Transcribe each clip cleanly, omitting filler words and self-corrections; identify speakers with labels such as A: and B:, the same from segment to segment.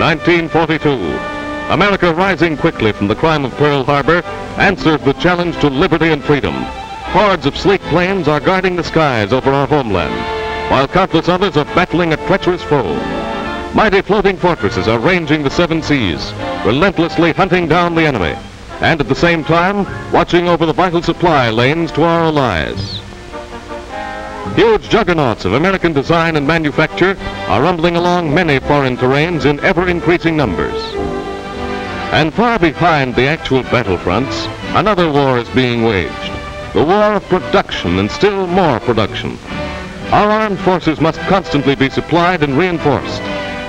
A: 1942. America, rising quickly from the crime of Pearl Harbor, answers the challenge to liberty and freedom. Hordes of sleek planes are guarding the skies over our homeland, while countless others are battling a treacherous foe. Mighty floating fortresses are ranging the seven seas, relentlessly hunting down the enemy, and at the same time, watching over the vital supply lanes to our allies. Huge juggernauts of American design and manufacture are rumbling along many foreign terrains in ever-increasing numbers. And far behind the actual battlefronts, another war is being waged, the war of production and still more production. Our armed forces must constantly be supplied and reinforced,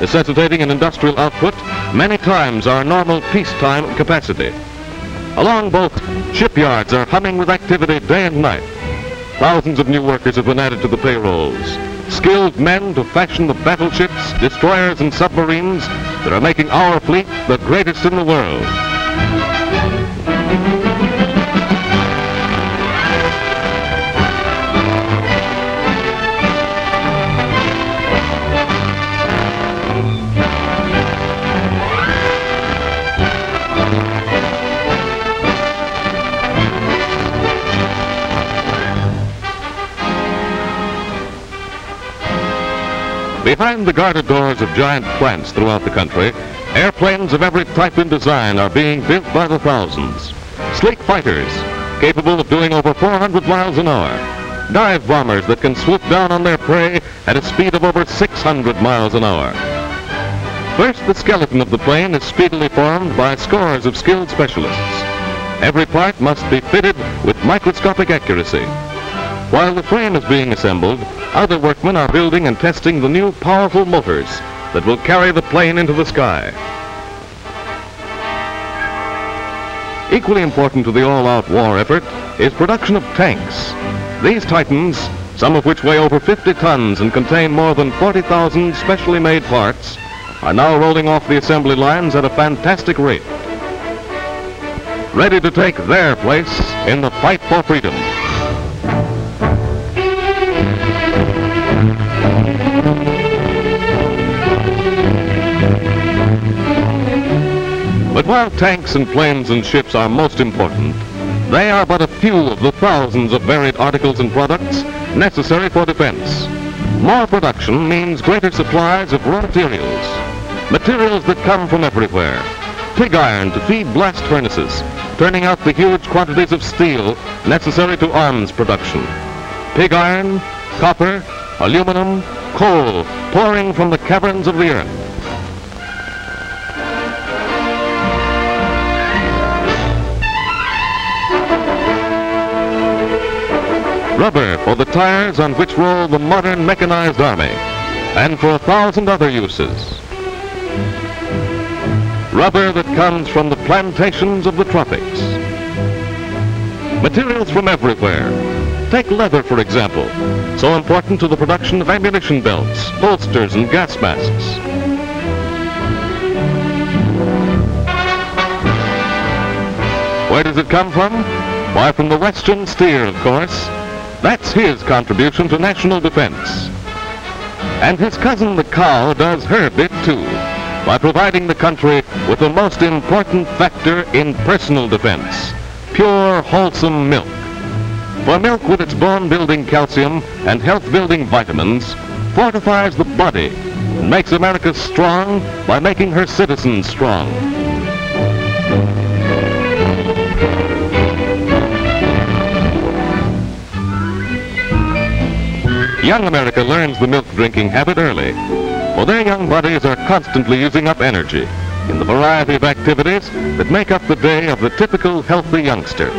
A: necessitating an industrial output many times our normal peacetime capacity. Along both, shipyards are humming with activity day and night. Thousands of new workers have been added to the payrolls, skilled men to fashion the battleships, destroyers, and submarines that are making our fleet the greatest in the world. Behind the guarded doors of giant plants throughout the country, airplanes of every type and design are being built by the thousands. Sleek fighters, capable of doing over 400 miles an hour. Dive bombers that can swoop down on their prey at a speed of over 600 miles an hour. First, the skeleton of the plane is speedily formed by scores of skilled specialists. Every part must be fitted with microscopic accuracy. While the frame is being assembled, other workmen are building and testing the new powerful motors that will carry the plane into the sky. Equally important to the all-out war effort is production of tanks. These titans, some of which weigh over 50 tons and contain more than 40,000 specially made parts, are now rolling off the assembly lines at a fantastic rate, ready to take their place in the fight for freedom. But while tanks and planes and ships are most important, they are but a few of the thousands of varied articles and products necessary for defense. More production means greater supplies of raw materials, materials that come from everywhere. Pig iron to feed blast furnaces, turning out the huge quantities of steel necessary to arms production. Pig iron, copper, aluminum, coal pouring from the caverns of the earth. Rubber for the tires on which roll the modern mechanized army, and for 1,000 other uses. Rubber that comes from the plantations of the tropics. Materials from everywhere. Take leather, for example, so important to the production of ammunition belts, holsters, and gas masks. Where does it come from? Why, from the Western steer, of course. That's his contribution to national defense. And his cousin the cow does her bit too, by providing the country with the most important factor in personal defense, pure, wholesome milk. For milk, with its bone-building calcium and health-building vitamins, fortifies the body and makes America strong by making her citizens strong. Young America learns the milk-drinking habit early, for their young bodies are constantly using up energy in the variety of activities that make up the day of the typical healthy youngster.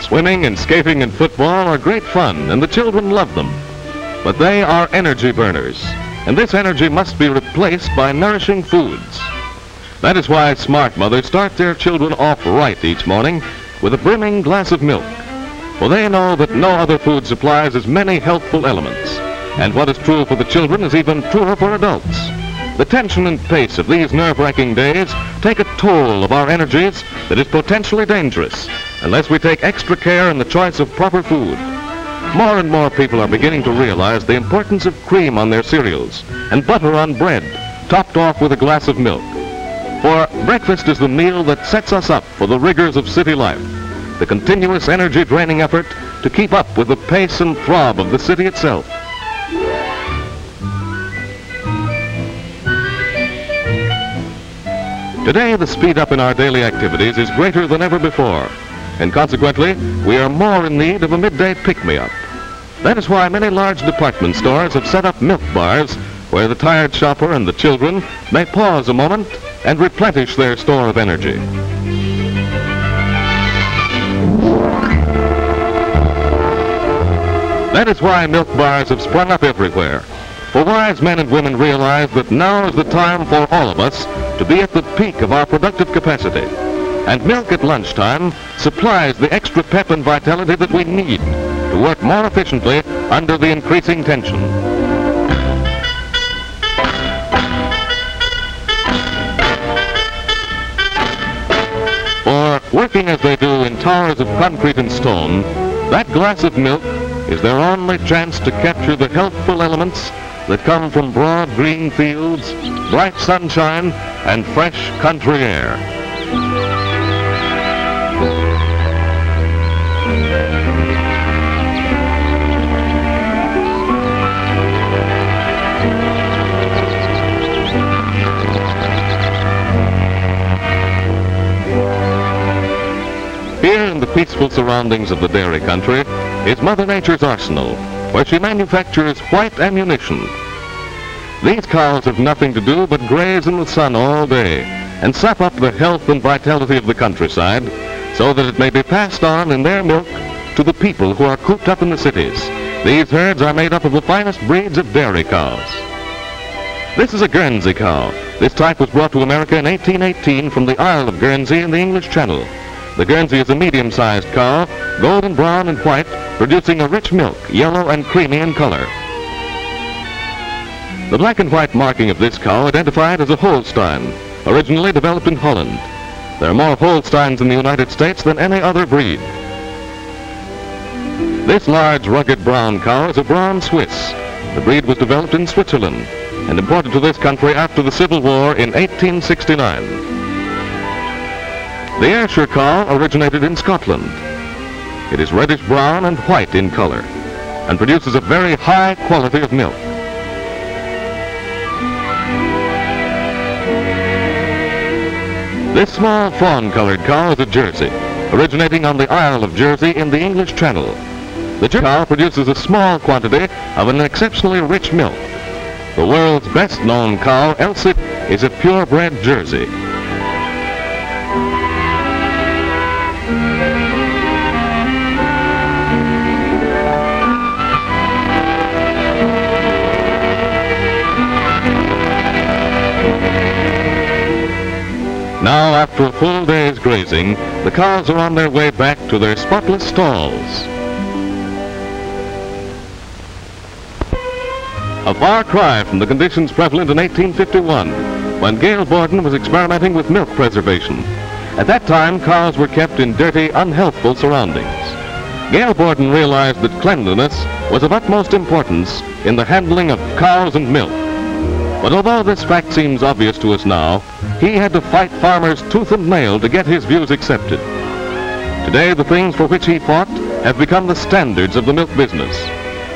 A: Swimming and skating and football are great fun, and the children love them. But they are energy burners, and this energy must be replaced by nourishing foods. That is why smart mothers start their children off right each morning with a brimming glass of milk, for they know that no other food supplies as many healthful elements, and what is true for the children is even truer for adults. The tension and pace of these nerve-wracking days take a toll of our energies that is potentially dangerous unless we take extra care in the choice of proper food. More and more people are beginning to realize the importance of cream on their cereals and butter on bread, topped off with a glass of milk. For breakfast is the meal that sets us up for the rigors of city life, the continuous energy-draining effort to keep up with the pace and throb of the city itself. Today, the speed up in our daily activities is greater than ever before, and consequently, we are more in need of a midday pick-me-up. That is why many large department stores have set up milk bars where the tired shopper and the children may pause a moment and replenish their store of energy. That is why milk bars have sprung up everywhere. For wise men and women realize that now is the time for all of us to be at the peak of our productive capacity. And milk at lunchtime supplies the extra pep and vitality that we need to work more efficiently under the increasing tension. For working as they do in towers of concrete and stone, that glass of milk is their only chance to capture the healthful elements that come from broad green fields, bright sunshine, and fresh country air. Here in the peaceful surroundings of the dairy country is Mother Nature's arsenal, where she manufactures white ammunition. These cows have nothing to do but graze in the sun all day and sap up the health and vitality of the countryside so that it may be passed on in their milk to the people who are cooped up in the cities. These herds are made up of the finest breeds of dairy cows. This is a Guernsey cow. This type was brought to America in 1818 from the Isle of Guernsey in the English Channel. The Guernsey is a medium-sized cow, golden brown and white, producing a rich milk, yellow and creamy in color. The black and white marking of this cow identified as a Holstein, originally developed in Holland. There are more Holsteins in the United States than any other breed. This large, rugged brown cow is a brown Swiss. The breed was developed in Switzerland and imported to this country after the Civil War in 1869. The Ayrshire cow originated in Scotland. It is reddish-brown and white in color and produces a very high quality of milk. This small fawn-colored cow is a Jersey, originating on the Isle of Jersey in the English Channel. The Jersey cow produces a small quantity of an exceptionally rich milk. The world's best-known cow, Ursa, is a purebred Jersey. Now, after a full day's grazing, the cows are on their way back to their spotless stalls. A far cry from the conditions prevalent in 1851, when Gail Borden was experimenting with milk preservation. At that time, cows were kept in dirty, unhealthful surroundings. Gail Borden realized that cleanliness was of utmost importance in the handling of cows and milk. But although this fact seems obvious to us now, he had to fight farmers tooth and nail to get his views accepted. Today, the things for which he fought have become the standards of the milk business.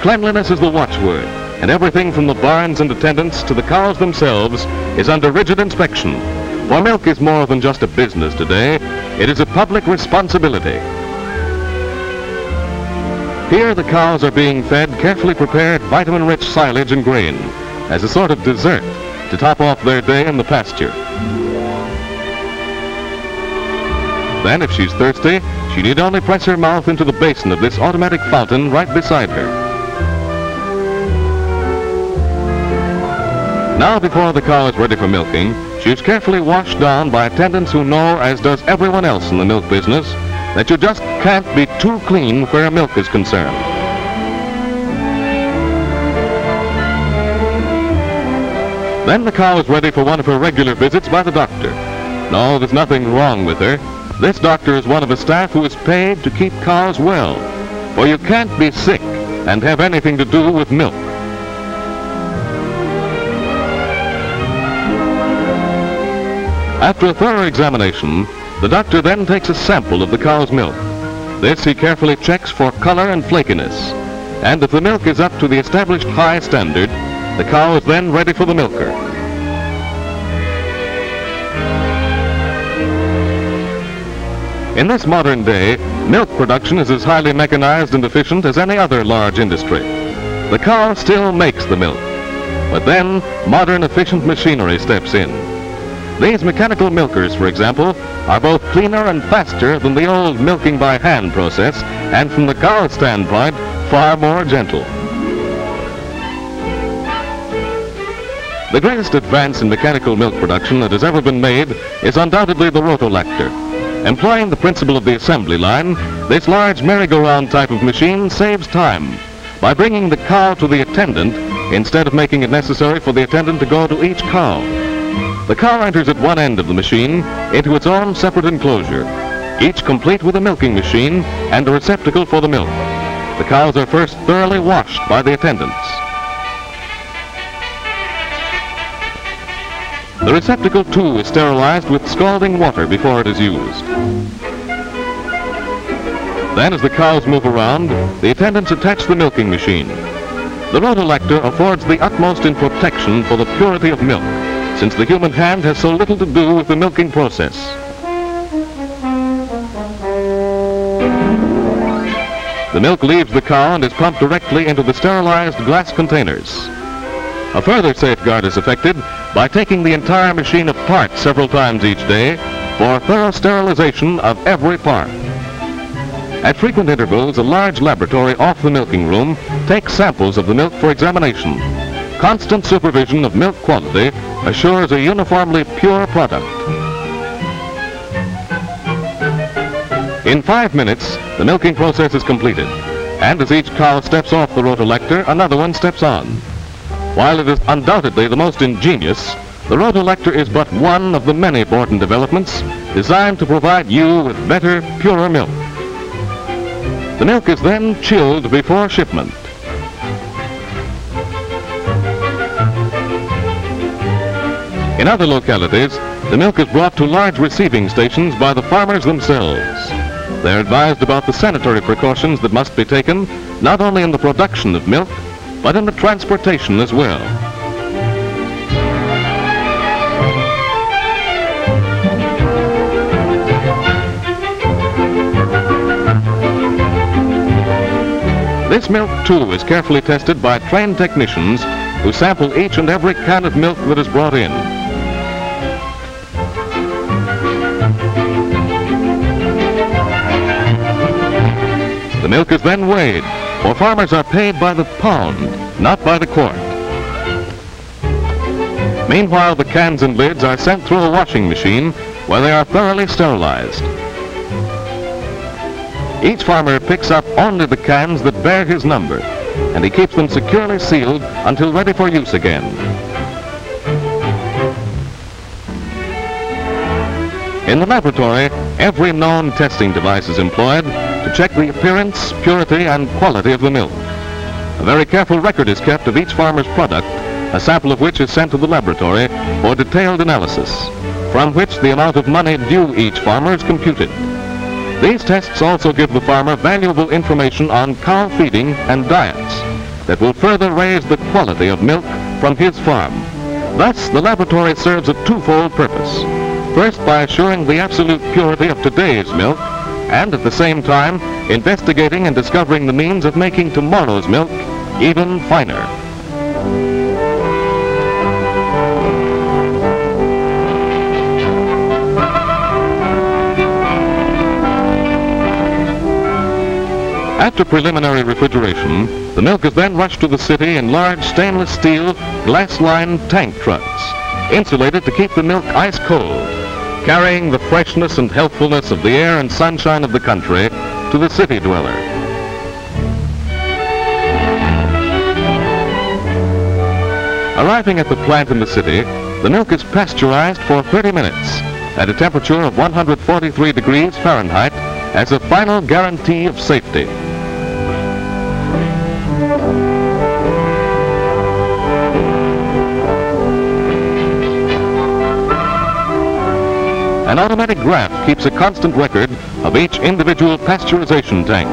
A: Cleanliness is the watchword, and everything from the barns and attendants to the cows themselves is under rigid inspection. For milk is more than just a business today, it is a public responsibility. Here the cows are being fed carefully prepared vitamin-rich silage and grain as a sort of dessert to top off their day in the pasture. Then, if she's thirsty, she need only press her mouth into the basin of this automatic fountain right beside her. Now, before the cow is ready for milking, she is carefully washed down by attendants who know, as does everyone else in the milk business, that you just can't be too clean where milk is concerned. Then the cow is ready for one of her regular visits by the doctor. No, there's nothing wrong with her. This doctor is one of a staff who is paid to keep cows well. For you can't be sick and have anything to do with milk. After a thorough examination, the doctor then takes a sample of the cow's milk. This he carefully checks for color and flakiness. And if the milk is up to the established high standard, the cow is then ready for the milker. In this modern day, milk production is as highly mechanized and efficient as any other large industry. The cow still makes the milk, but then modern efficient machinery steps in. These mechanical milkers, for example, are both cleaner and faster than the old milking by hand process, and from the cow's standpoint, far more gentle. The greatest advance in mechanical milk production that has ever been made is undoubtedly the rotolactor. Employing the principle of the assembly line, this large merry-go-round type of machine saves time by bringing the cow to the attendant instead of making it necessary for the attendant to go to each cow. The cow enters at one end of the machine into its own separate enclosure, each complete with a milking machine and a receptacle for the milk. The cows are first thoroughly washed by the attendants. The receptacle, too, is sterilized with scalding water before it is used. Then, as the cows move around, the attendants attach the milking machine. The rotolactor affords the utmost in protection for the purity of milk, since the human hand has so little to do with the milking process. The milk leaves the cow and is pumped directly into the sterilized glass containers. A further safeguard is effected by taking the entire machine apart several times each day for thorough sterilization of every part. At frequent intervals, a large laboratory off the milking room takes samples of the milk for examination. Constant supervision of milk quality assures a uniformly pure product. In 5 minutes, the milking process is completed, and as each cow steps off the rotolactor, another one steps on. While it is undoubtedly the most ingenious, the rotolactor is but one of the many Borton developments designed to provide you with better, purer milk. The milk is then chilled before shipment. In other localities, the milk is brought to large receiving stations by the farmers themselves. They're advised about the sanitary precautions that must be taken, not only in the production of milk, but in the transportation as well. This milk, too, is carefully tested by trained technicians who sample each and every can of milk that is brought in. The milk is then weighed, for farmers are paid by the pound, not by the quart. Meanwhile, the cans and lids are sent through a washing machine where they are thoroughly sterilized. Each farmer picks up only the cans that bear his number, and he keeps them securely sealed until ready for use again. In the laboratory, every known testing device is employed to check the appearance, purity, and quality of the milk. A very careful record is kept of each farmer's product, a sample of which is sent to the laboratory for detailed analysis, from which the amount of money due each farmer is computed. These tests also give the farmer valuable information on cow feeding and diets that will further raise the quality of milk from his farm. Thus, the laboratory serves a twofold purpose. First, by assuring the absolute purity of today's milk, and at the same time, investigating and discovering the means of making tomorrow's milk even finer. After preliminary refrigeration, the milk is then rushed to the city in large stainless steel, glass-lined tank trucks, insulated to keep the milk ice cold, carrying the freshness and healthfulness of the air and sunshine of the country to the city dweller. Arriving at the plant in the city, the milk is pasteurized for 30 minutes at a temperature of 143 degrees Fahrenheit as a final guarantee of safety. An automatic graph keeps a constant record of each individual pasteurization tank.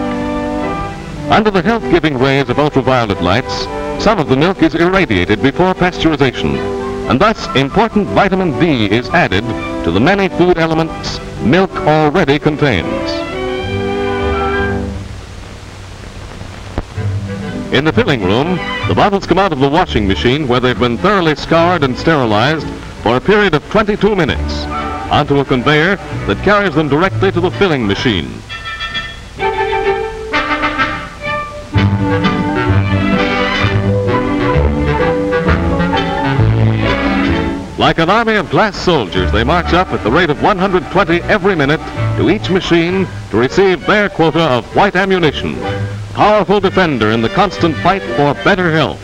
A: Under the health-giving rays of ultraviolet lights, some of the milk is irradiated before pasteurization, and thus important vitamin D is added to the many food elements milk already contains. In the filling room, the bottles come out of the washing machine where they've been thoroughly scoured and sterilized for a period of 22 minutes onto a conveyor that carries them directly to the filling machine. Like an army of glass soldiers, they march up at the rate of 120 every minute to each machine to receive their quota of white ammunition, powerful defender in the constant fight for better health.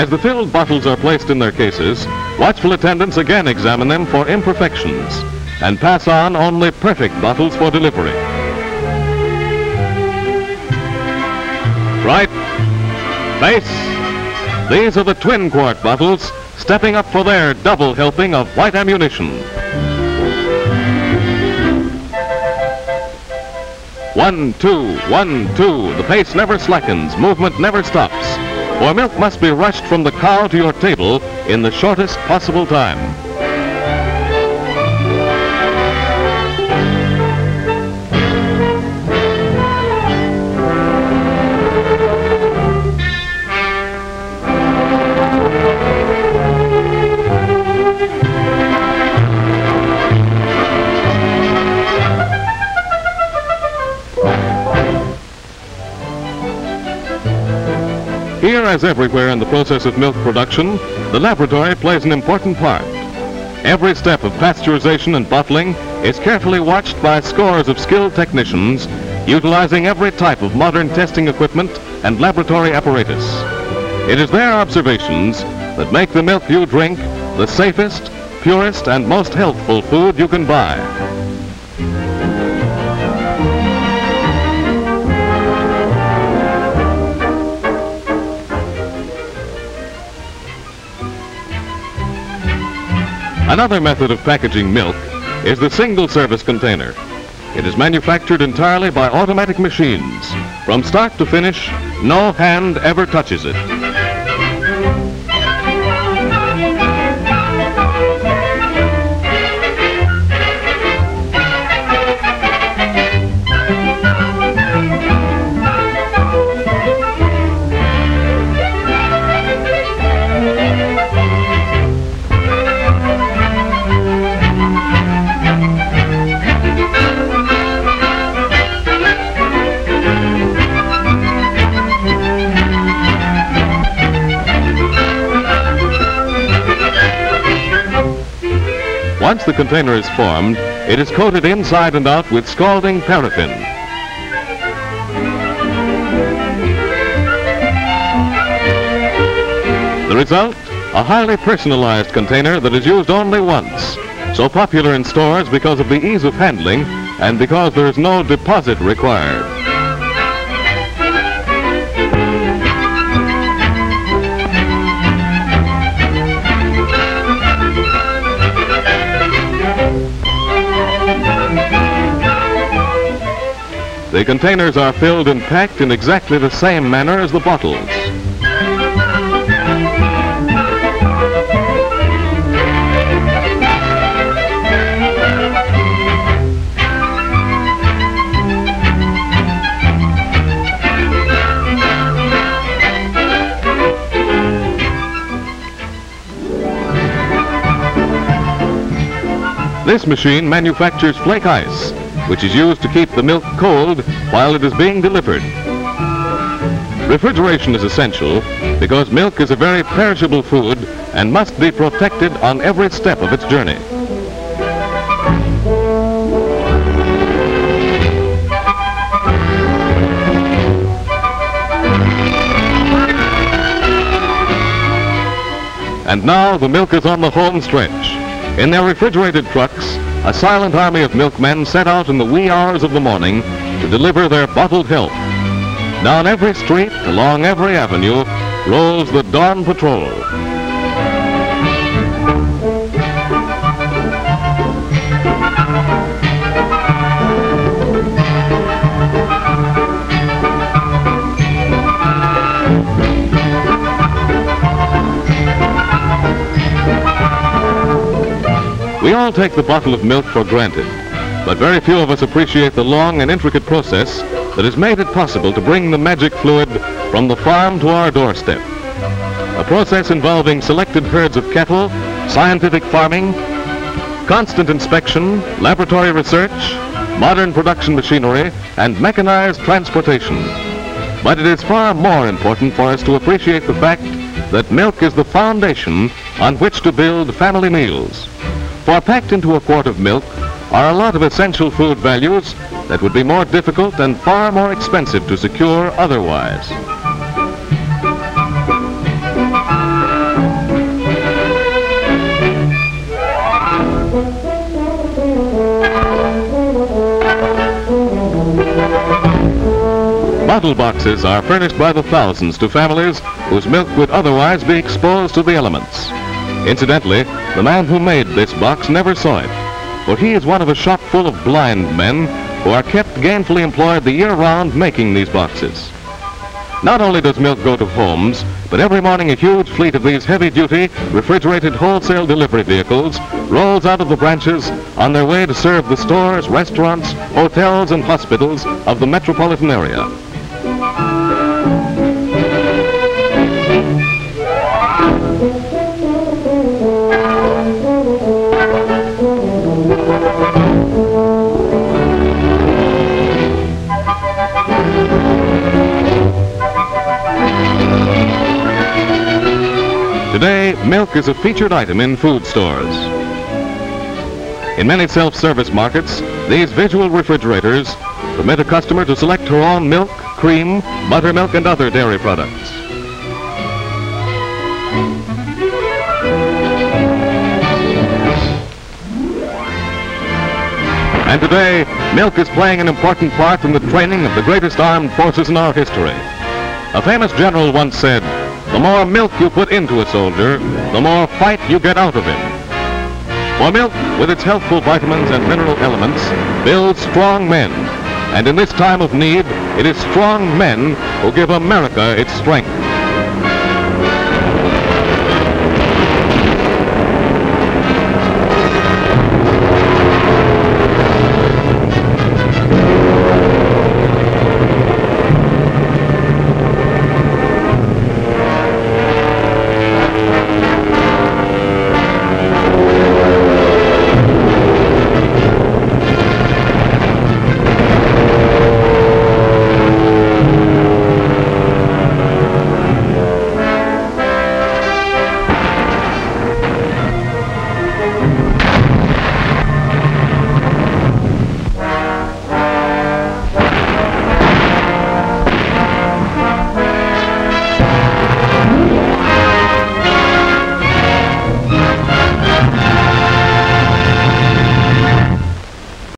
A: As the filled bottles are placed in their cases, watchful attendants again examine them for imperfections and pass on only perfect bottles for delivery. Right. Face. These are the twin quart bottles stepping up for their double helping of white ammunition. 1, 2, 1, 2. The pace never slackens, movement never stops. For milk must be rushed from the cow to your table in the shortest possible time. Here, as everywhere in the process of milk production, the laboratory plays an important part. Every step of pasteurization and bottling is carefully watched by scores of skilled technicians, utilizing every type of modern testing equipment and laboratory apparatus. It is their observations that make the milk you drink the safest, purest, and most healthful food you can buy. Another method of packaging milk is the single-service container. It is manufactured entirely by automatic machines. From start to finish, no hand ever touches it. Once the container is formed, it is coated inside and out with scalding paraffin. The result? A highly personalized container that is used only once. So popular in stores because of the ease of handling and because there is no deposit required. The containers are filled and packed in exactly the same manner as the bottles. This machine manufactures flake ice which is used to keep the milk cold while it is being delivered. Refrigeration is essential because milk is a very perishable food and must be protected on every step of its journey. And now the milk is on the home stretch. In their refrigerated trucks, a silent army of milkmen set out in the wee hours of the morning to deliver their bottled help. Down every street, along every avenue, rolls the dawn patrol. We all take the bottle of milk for granted, but very few of us appreciate the long and intricate process that has made it possible to bring the magic fluid from the farm to our doorstep. A process involving selected herds of cattle, scientific farming, constant inspection, laboratory research, modern production machinery, and mechanized transportation. But it is far more important for us to appreciate the fact that milk is the foundation on which to build family meals. For packed into a quart of milk are a lot of essential food values that would be more difficult and far more expensive to secure otherwise. Bottle boxes are furnished by the thousands to families whose milk would otherwise be exposed to the elements. Incidentally, the man who made this box never saw it, for he is one of a shop full of blind men who are kept gainfully employed the year-round making these boxes. Not only does milk go to homes, but every morning a huge fleet of these heavy-duty, refrigerated wholesale delivery vehicles rolls out of the branches on their way to serve the stores, restaurants, hotels, and hospitals of the metropolitan area. Today, milk is a featured item in food stores. In many self-service markets, these visual refrigerators permit a customer to select her own milk, cream, buttermilk, and other dairy products. And today, milk is playing an important part in the training of the greatest armed forces in our history. A famous general once said, "The more milk you put into a soldier, the more fight you get out of him." For milk, with its healthful vitamins and mineral elements, builds strong men. And in this time of need, it is strong men who give America its strength.